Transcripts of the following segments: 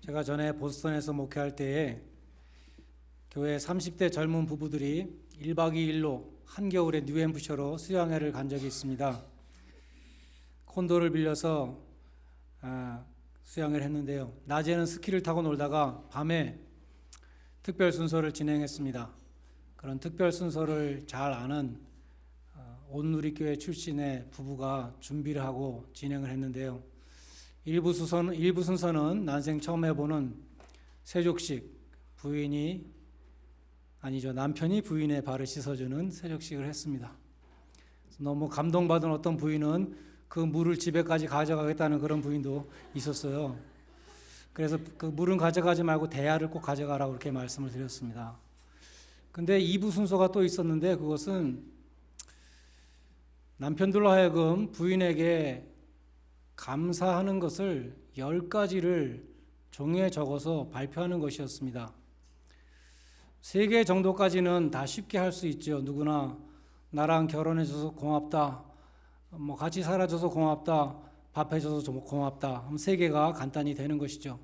제가 전에 보스턴에서 목회할 때에 교회 30대 젊은 부부들이 1박 2일로 한겨울에 뉴햄프셔로 수양회를 간 적이 있습니다. 콘도를 빌려서 수양회를 했는데요. 낮에는 스키를 타고 놀다가 밤에 특별 순서를 진행했습니다. 그런 특별 순서를 잘 아는 온누리교회 출신의 부부가 준비를 하고 진행을 했는데요. 일부 순서는 난생 처음 해보는 세족식, 남편이 부인의 발을 씻어주는 세족식을 했습니다. 너무 감동받은 어떤 부인은 그 물을 집에까지 가져가겠다는 그런 부인도 있었어요. 그래서 그 물은 가져가지 말고 대야를 꼭 가져가라고 그렇게 말씀을 드렸습니다. 근데 2부 순서가 또 있었는데 그것은 남편들로 하여금 부인에게 감사하는 것을 10가지를 종이에 적어서 발표하는 것이었습니다. 3개 정도까지는 다 쉽게 할 수 있죠. 누구나 나랑 결혼해줘서 고맙다, 같이 살아줘서 고맙다, 밥해줘서 고맙다 하면 3개가 간단히 되는 것이죠.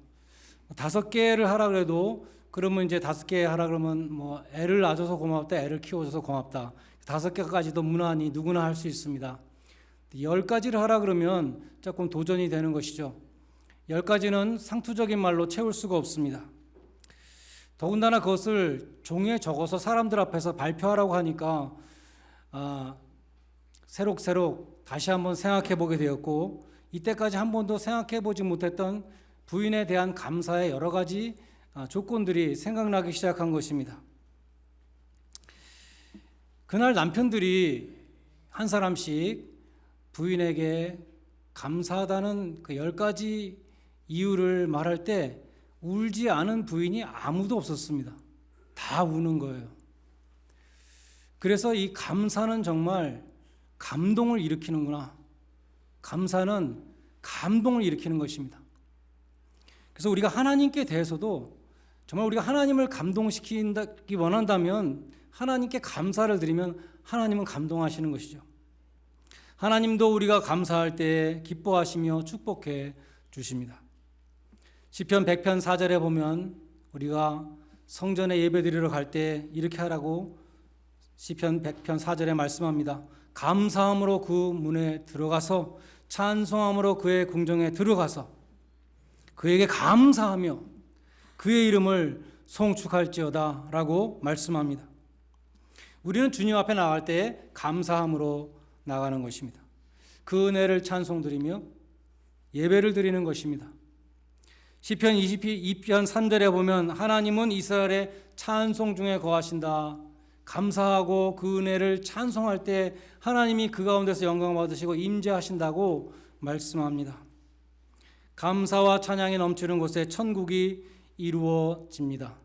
5개를 하라 그래도 그러면 이제 5개 하라 그러면 애를 낳아줘서 고맙다, 애를 키워줘서 고맙다, 5개까지도 무난히 누구나 할 수 있습니다. 10가지를 하라 그러면 조금 도전이 되는 것이죠. 10가지는 상투적인 말로 채울 수가 없습니다. 더군다나 그것을 종이에 적어서 사람들 앞에서 발표하라고 하니까 새록새록 다시 한번 생각해 보게 되었고, 이때까지 한 번도 생각해 보지 못했던 부인에 대한 감사의 여러 가지 조건들이 생각나기 시작한 것입니다. 그날 남편들이 한 사람씩 부인에게 감사하다는 그 10가지 이유를 말할 때 울지 않은 부인이 아무도 없었습니다. 다 우는 거예요. 그래서 이 감사는 정말 감동을 일으키는구나. 감사는 감동을 일으키는 것입니다. 그래서 우리가 하나님께 대해서도 정말 우리가 하나님을 감동시키기 원한다면 하나님께 감사를 드리면 하나님은 감동하시는 것이죠. 하나님도 우리가 감사할 때 기뻐하시며 축복해 주십니다. 시편 100편 4절에 보면 우리가 성전에 예배드리러 갈 때 이렇게 하라고 시편 100편 4절에 말씀합니다. 감사함으로 그 문에 들어가서 찬송함으로 그의 궁정에 들어가서 그에게 감사하며 그의 이름을 송축할지어다 라고 말씀합니다. 우리는 주님 앞에 나갈 때 감사함으로 나가는 것입니다. 그 은혜를 찬송드리며 예배를 드리는 것입니다. 시편 22편 3절에 보면 하나님은 이스라엘의 찬송 중에 거하신다. 감사하고 그 은혜를 찬송할 때 하나님이 그 가운데서 영광 받으시고 임재하신다고 말씀합니다. 감사와 찬양이 넘치는 곳에 천국이 이루어집니다.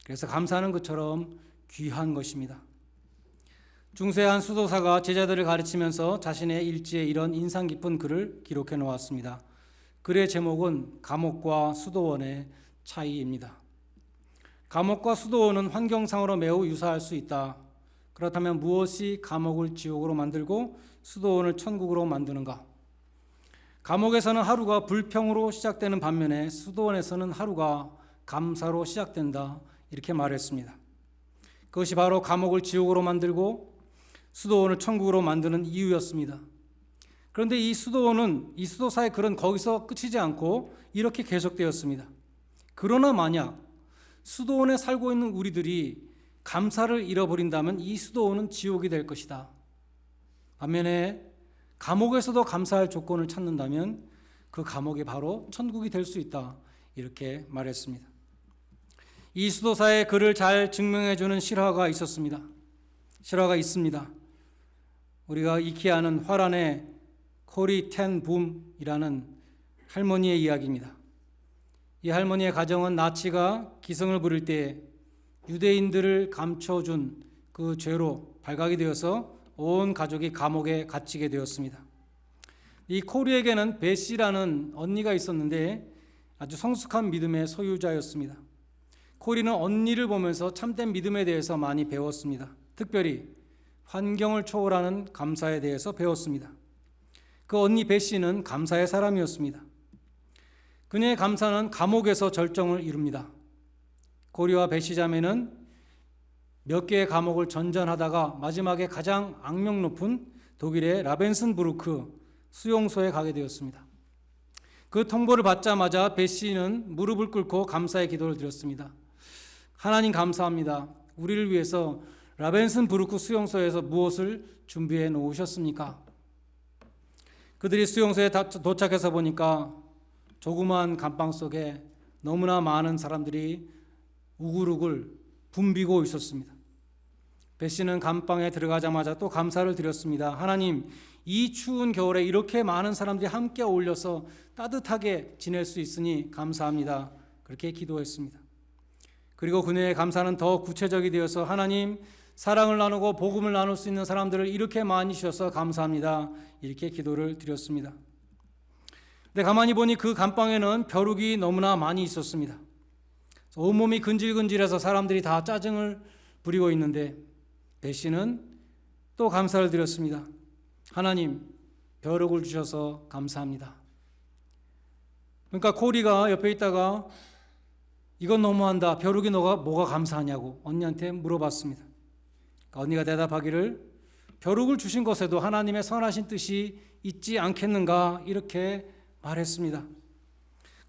그래서 감사는 그처럼 귀한 것입니다. 중세한 수도사가 제자들을 가르치면서 자신의 일지에 이런 인상 깊은 글을 기록해 놓았습니다. 글의 제목은 감옥과 수도원의 차이입니다. 감옥과 수도원은 환경상으로 매우 유사할 수 있다. 그렇다면 무엇이 감옥을 지옥으로 만들고 수도원을 천국으로 만드는가? 감옥에서는 하루가 불평으로 시작되는 반면에 수도원에서는 하루가 감사로 시작된다. 이렇게 말했습니다. 그것이 바로 감옥을 지옥으로 만들고 수도원을 천국으로 만드는 이유였습니다. 그런데 이 수도사의 글은 거기서 끝이지 않고 이렇게 계속되었습니다. 그러나 만약 수도원에 살고 있는 우리들이 감사를 잃어버린다면 이 수도원은 지옥이 될 것이다. 반면에 감옥에서도 감사할 조건을 찾는다면 그 감옥이 바로 천국이 될 수 있다. 이렇게 말했습니다. 이 수도사의 글을 잘 증명해주는 실화가 있습니다. 우리가 익히 아는 화란의 코리 텐 붐이라는 할머니의 이야기입니다. 이 할머니의 가정은 나치가 기승을 부릴 때 유대인들을 감춰준 그 죄로 발각이 되어서 온 가족이 감옥에 갇히게 되었습니다. 이 코리에게는 베시라는 언니가 있었는데 아주 성숙한 믿음의 소유자였습니다. 코리는 언니를 보면서 참된 믿음에 대해서 많이 배웠습니다. 특별히 환경을 초월하는 감사에 대해서 배웠습니다. 그 언니 베시는 감사의 사람이었습니다. 그녀의 감사는 감옥에서 절정을 이룹니다. 고리와 베시 자매는 몇 개의 감옥을 전전하다가 마지막에 가장 악명 높은 독일의 라벤슨부르크 수용소에 가게 되었습니다. 그 통보를 받자마자 베시는 무릎을 꿇고 감사의 기도를 드렸습니다. 하나님 감사합니다. 우리를 위해서 라벤슨부르크 수용소에서 무엇을 준비해 놓으셨습니까? 그들이 수용소에 도착해서 보니까 조그마한 감방 속에 너무나 많은 사람들이 우글우글 붐비고 있었습니다. 베시는 감방에 들어가자마자 또 감사를 드렸습니다. 하나님, 이 추운 겨울에 이렇게 많은 사람들이 함께 어울려서 따뜻하게 지낼 수 있으니 감사합니다. 그렇게 기도했습니다. 그리고 그녀의 감사는 더 구체적이 되어서 하나님, 사랑을 나누고 복음을 나눌 수 있는 사람들을 이렇게 많이 주셔서 감사합니다. 이렇게 기도를 드렸습니다. 근데 가만히 보니 그 감방에는 벼룩이 너무나 많이 있었습니다. 온몸이 근질근질해서 사람들이 다 짜증을 부리고 있는데 베시는 또 감사를 드렸습니다. 하나님, 벼룩을 주셔서 감사합니다. 그러니까 코리가 옆에 있다가 이건 너무한다. 벼룩이 뭐가 감사하냐고 언니한테 물어봤습니다. 그러니까 언니가 대답하기를 벼룩을 주신 것에도 하나님의 선하신 뜻이 있지 않겠는가 이렇게 말했습니다.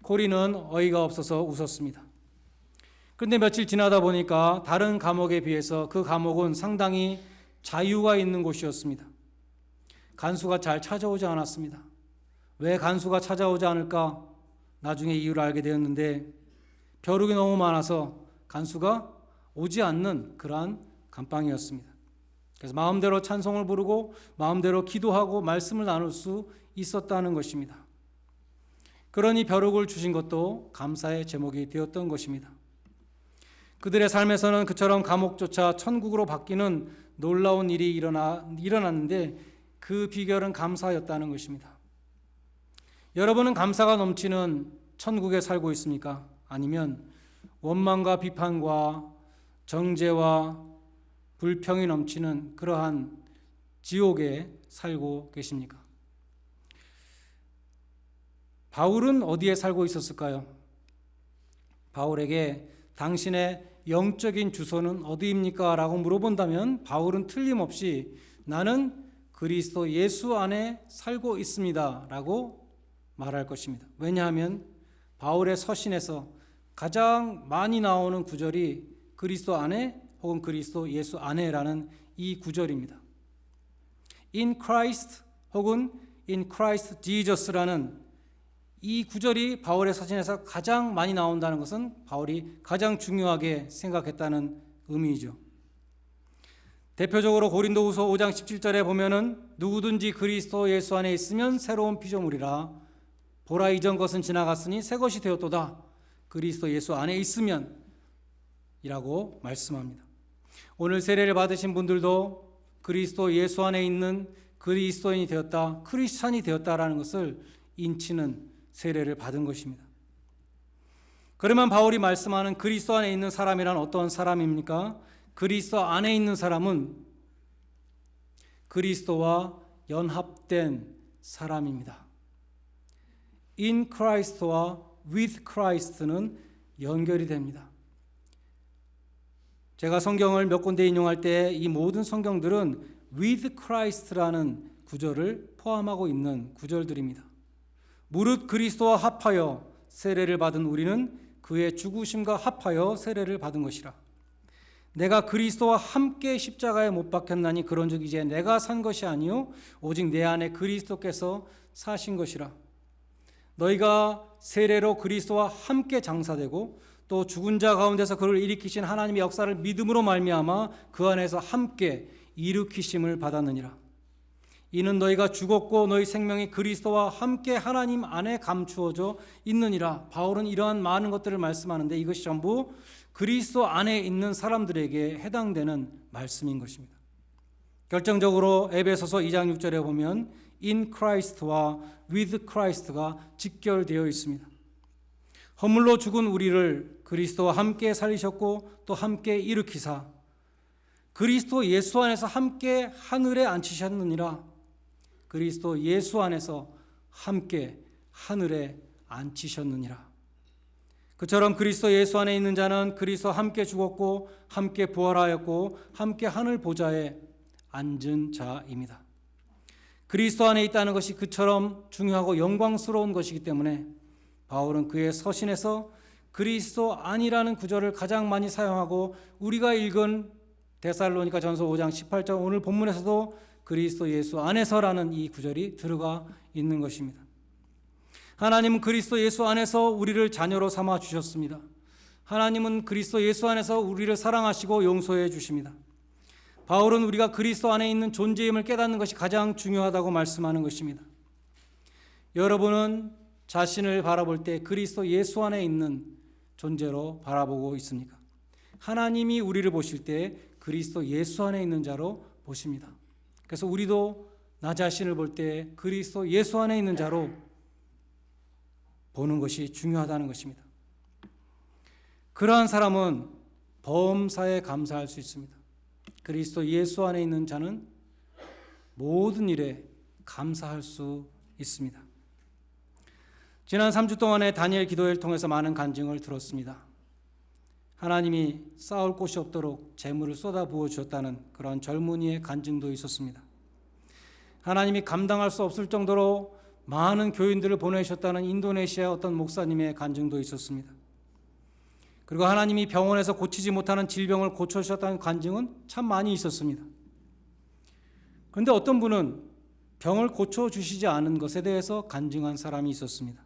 코리는 어이가 없어서 웃었습니다. 그런데 며칠 지나다 보니까 다른 감옥에 비해서 그 감옥은 상당히 자유가 있는 곳이었습니다. 간수가 잘 찾아오지 않았습니다. 왜 간수가 찾아오지 않을까? 나중에 이유를 알게 되었는데 벼룩이 너무 많아서 간수가 오지 않는 그러한 감방이었습니다. 그래서 마음대로 찬송을 부르고 마음대로 기도하고 말씀을 나눌 수 있었다는 것입니다. 그러니 벼룩을 주신 것도 감사의 제목이 되었던 것입니다. 그들의 삶에서는 그처럼 감옥조차 천국으로 바뀌는 놀라운 일이 일어났는데 그 비결은 감사였다는 것입니다. 여러분은 감사가 넘치는 천국에 살고 있습니까? 아니면 원망과 비판과 정죄와 불평이 넘치는 그러한 지옥에 살고 계십니까? 바울은 어디에 살고 있었을까요? 바울에게 당신의 영적인 주소는 어디입니까? 라고 물어본다면 바울은 틀림없이 나는 그리스도 예수 안에 살고 있습니다. 라고 말할 것입니다. 왜냐하면 바울의 서신에서 가장 많이 나오는 구절이 그리스도 안에 혹은 그리스도 예수 안에라는 이 구절입니다. In Christ 혹은 In Christ Jesus라는 이 구절이 바울의 서신에서 가장 많이 나온다는 것은 바울이 가장 중요하게 생각했다는 의미이죠. 대표적으로 고린도후서 5장 17절에 보면은 누구든지 그리스도 예수 안에 있으면 새로운 피조물이라 보라 이전 것은 지나갔으니 새 것이 되었도다. 그리스도 예수 안에 있으면 이라고 말씀합니다. 오늘 세례를 받으신 분들도 그리스도 예수 안에 있는 그리스도인이 되었다, 크리스찬이 되었다라는 것을 인치는 세례를 받은 것입니다. 그러면 바울이 말씀하는 그리스도 안에 있는 사람이란 어떤 사람입니까? 그리스도 안에 있는 사람은 그리스도와 연합된 사람입니다. In Christ와 with Christ는 연결이 됩니다. 제가 성경을 몇 군데 인용할 때 이 모든 성경들은 with Christ라는 구절을 포함하고 있는 구절들입니다. 무릇 그리스도와 합하여 세례를 받은 우리는 그의 죽으심과 합하여 세례를 받은 것이라. 내가 그리스도와 함께 십자가에 못 박혔나니 그런즉 이제 내가 산 것이 아니요 오직 내 안에 그리스도께서 사신 것이라. 너희가 세례로 그리스도와 함께 장사되고 또 죽은 자 가운데서 그를 일으키신 하나님의 역사를 믿음으로 말미암아 그 안에서 함께 일으키심을 받았느니라. 이는 너희가 죽었고 너희 생명이 그리스도와 함께 하나님 안에 감추어져 있느니라. 바울은 이러한 많은 것들을 말씀하는데 이것이 전부 그리스도 안에 있는 사람들에게 해당되는 말씀인 것입니다. 결정적으로 에베소서 2장 6절에 보면 in Christ와 with Christ가 직결되어 있습니다. 허물로 죽은 우리를 그리스도와 함께 살리셨고 또 함께 일으키사 그리스도 예수 안에서 함께 하늘에 앉히셨느니라. 그리스도 예수 안에서 함께 하늘에 앉히셨느니라. 그처럼 그리스도 예수 안에 있는 자는 그리스도 함께 죽었고 함께 부활하였고 함께 하늘 보좌에 앉은 자입니다. 그리스도 안에 있다는 것이 그처럼 중요하고 영광스러운 것이기 때문에 바울은 그의 서신에서 그리스도 안이라는 구절을 가장 많이 사용하고 우리가 읽은 데살로니가 전서 5장 18절 오늘 본문에서도 그리스도 예수 안에서라는 이 구절이 들어가 있는 것입니다. 하나님은 그리스도 예수 안에서 우리를 자녀로 삼아 주셨습니다. 하나님은 그리스도 예수 안에서 우리를 사랑하시고 용서해 주십니다. 바울은 우리가 그리스도 안에 있는 존재임을 깨닫는 것이 가장 중요하다고 말씀하는 것입니다. 여러분은 자신을 바라볼 때 그리스도 예수 안에 있는 존재로 바라보고 있습니까? 하나님이 우리를 보실 때 그리스도 예수 안에 있는 자로 보십니다. 그래서 우리도 나 자신을 볼 때 그리스도 예수 안에 있는 자로 보는 것이 중요하다는 것입니다. 그러한 사람은 범사에 감사할 수 있습니다. 그리스도 예수 안에 있는 자는 모든 일에 감사할 수 있습니다. 지난 3주 동안에 다니엘 기도회를 통해서 많은 간증을 들었습니다. 하나님이 쌓을 곳이 없도록 재물을 쏟아부어 주셨다는 그런 젊은이의 간증도 있었습니다. 하나님이 감당할 수 없을 정도로 많은 교인들을 보내셨다는 인도네시아 어떤 목사님의 간증도 있었습니다. 그리고 하나님이 병원에서 고치지 못하는 질병을 고쳐주셨다는 간증은 참 많이 있었습니다. 그런데 어떤 분은 병을 고쳐주시지 않은 것에 대해서 간증한 사람이 있었습니다.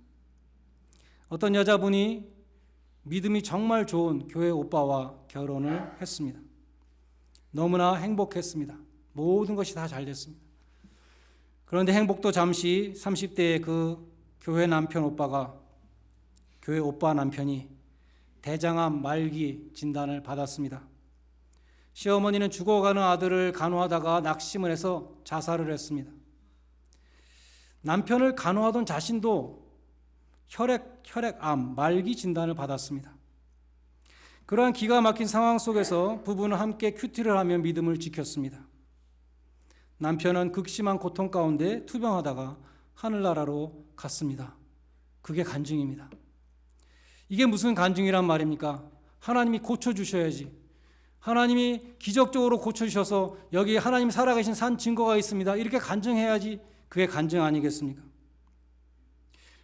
어떤 여자분이 믿음이 정말 좋은 교회 오빠와 결혼을 했습니다. 너무나 행복했습니다. 모든 것이 다 잘 됐습니다. 그런데 행복도 잠시 30대의 그 교회 남편 오빠가 교회 오빠 남편이 대장암 말기 진단을 받았습니다. 시어머니는 죽어가는 아들을 간호하다가 낙심을 해서 자살을 했습니다. 남편을 간호하던 자신도 혈액암 말기 진단을 받았습니다. 그러한 기가 막힌 상황 속에서 부부는 함께 큐티를 하며 믿음을 지켰습니다. 남편은 극심한 고통 가운데 투병하다가 하늘나라로 갔습니다. 그게 간증입니다. 이게 무슨 간증이란 말입니까? 하나님이 고쳐주셔야지. 하나님이 기적적으로 고쳐주셔서 여기 하나님 살아계신 산 증거가 있습니다. 이렇게 간증해야지 그게 간증 아니겠습니까?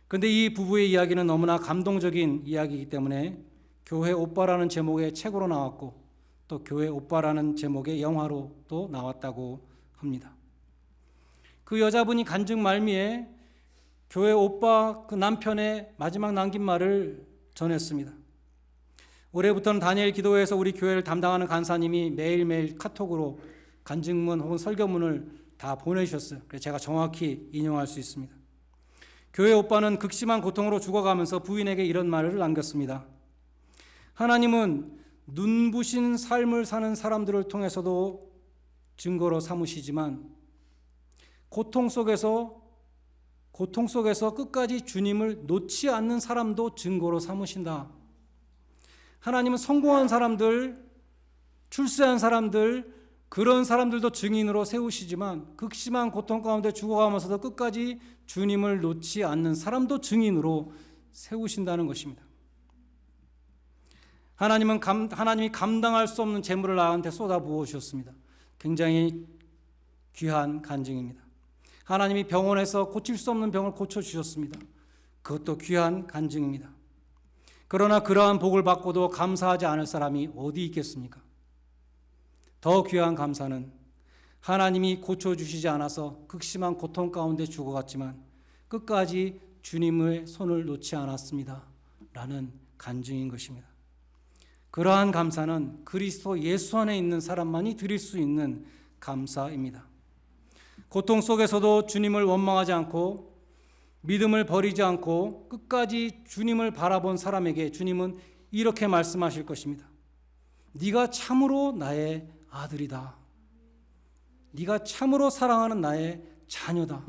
그런데 이 부부의 이야기는 너무나 감동적인 이야기이기 때문에 교회 오빠라는 제목의 책으로 나왔고 또 교회 오빠라는 제목의 영화로 또 나왔다고 합니다. 그 여자분이 간증 말미에 교회 오빠 그 남편의 마지막 남긴 말을 전했습니다. 올해부터는 다니엘 기도회에서 우리 교회를 담당하는 간사님이 매일매일 카톡으로 간증문 혹은 설교문을 다 보내주셨어요. 그래서 제가 정확히 인용할 수 있습니다. 교회 오빠는 극심한 고통으로 죽어가면서 부인에게 이런 말을 남겼습니다. 하나님은 눈부신 삶을 사는 사람들을 통해서도 증거로 삼으시지만 고통 속에서 끝까지 주님을 놓지 않는 사람도 증거로 삼으신다. 하나님은 성공한 사람들, 출세한 사람들, 그런 사람들도 증인으로 세우시지만 극심한 고통 가운데 죽어가면서도 끝까지 주님을 놓지 않는 사람도 증인으로 세우신다는 것입니다. 하나님이 감당할 수 없는 재물을 나한테 쏟아부어 주셨습니다. 굉장히 귀한 간증입니다. 하나님이 병원에서 고칠 수 없는 병을 고쳐주셨습니다. 그것도 귀한 간증입니다. 그러나 그러한 복을 받고도 감사하지 않을 사람이 어디 있겠습니까? 더 귀한 감사는 하나님이 고쳐주시지 않아서 극심한 고통 가운데 죽어갔지만 끝까지 주님의 손을 놓지 않았습니다. 라는 간증인 것입니다. 그러한 감사는 그리스도 예수 안에 있는 사람만이 드릴 수 있는 감사입니다. 고통 속에서도 주님을 원망하지 않고 믿음을 버리지 않고 끝까지 주님을 바라본 사람에게 주님은 이렇게 말씀하실 것입니다. 네가 참으로 나의 아들이다. 네가 참으로 사랑하는 나의 자녀다.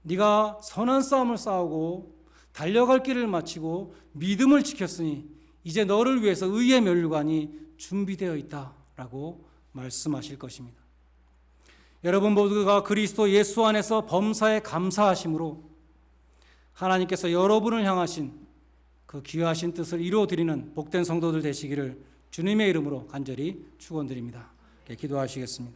네가 선한 싸움을 싸우고 달려갈 길을 마치고 믿음을 지켰으니 이제 너를 위해서 의의 면류관이 준비되어 있다라고 말씀하실 것입니다. 여러분 모두가 그리스도 예수 안에서 범사에 감사하심으로 하나님께서 여러분을 향하신 그 귀하신 뜻을 이루어드리는 복된 성도들 되시기를 주님의 이름으로 간절히 축원드립니다. 기도하시겠습니다.